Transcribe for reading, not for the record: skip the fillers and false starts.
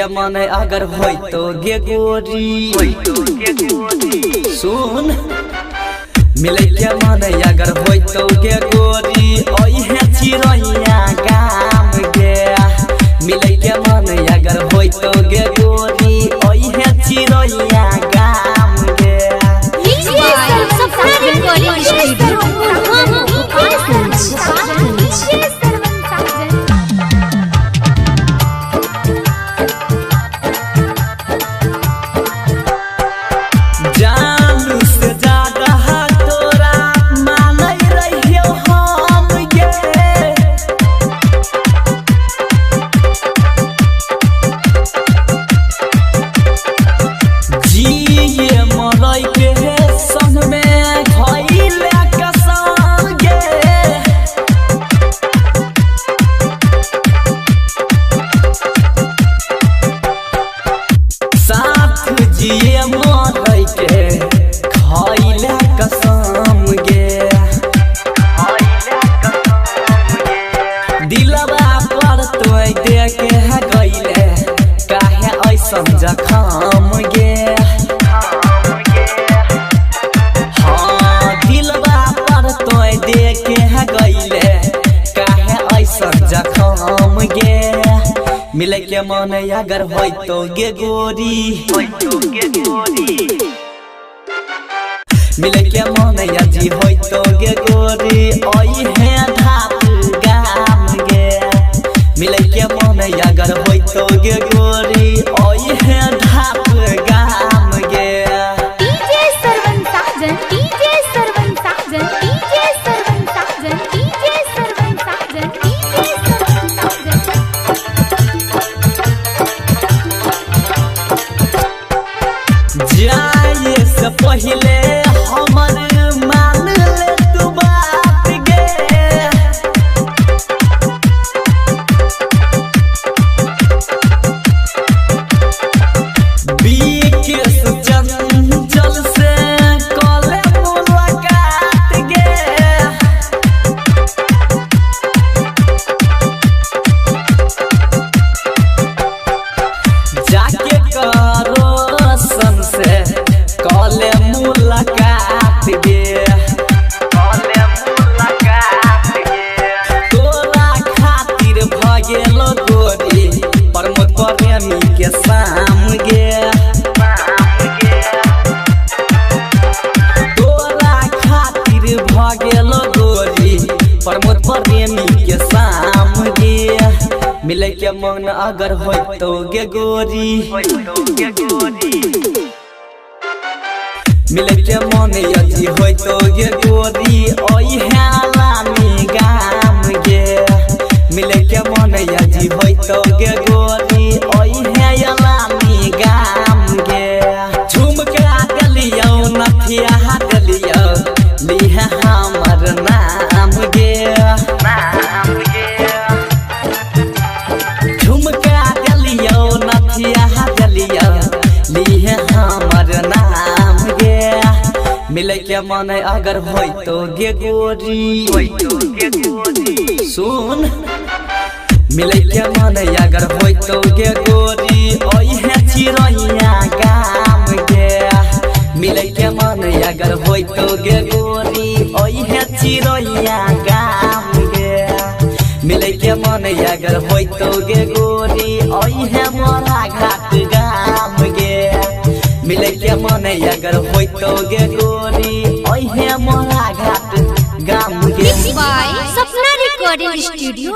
के मन अगर होई तो गे गोरी सुन मिले के मन अगर होई तो गे गोरी ओहे चिरैया गाम गे मिले के मन अगर होई तो गे गोरी ओहे चिरैया गाम गे जखम गे हाँ दिलवा पर तोय देखे है गईले काहे ऐसन जखम गे मिले के मन अगर होई तो गे गोरी मिले के मन यदि होई तो गे गोरी ओहे धाप गाम गे मिले के मन अगर होई तो गे गोरी ओहे धाप गाम गे डीजे सरवन साजन डीजे सरवन साजन डीजे सरवन साजन डीजे सरवन साजन डीजे सरवन साजन जाए से पहले हमर मान ले तू बात गे चंचल से कले मुलाकात गे जाके करो सन से कले मुलाकात गे तोरा खातिर भगेलो गोरी प्रमोद प्रेमी के शाम गे भगेलो गोरी प्रमोद प्रेमी के शाम गे मिले के मन अगर होई तो गे गोरी मिले के मन यदि होई तो गे गोरी ओहे लामी गाम गे मिले के मन यदि होई तो गे गोरी ओहे लामी गाम गे झुमका देलियो नथिया देलियो लिहा हमर नाम गे झुमका देलियो नथिया देलियो लिहा हमर नाम गे मिले के मन अगर होई तो गे गोरी सुन मिले के मन अगर होई तो गे गोरी ओहे चिरैया गाम गे मिले के मन अगर होई तो गे गोरी ओहे चिरैया गाम गे मिले के मन अगर होई तो गे गोरी ओहे मोरा घाट गाम गे मिले के मन अगर होई तो गे गोरी ओहे मोरा घाट गाम गे सपना रिकॉर्डिंग स्टूडियो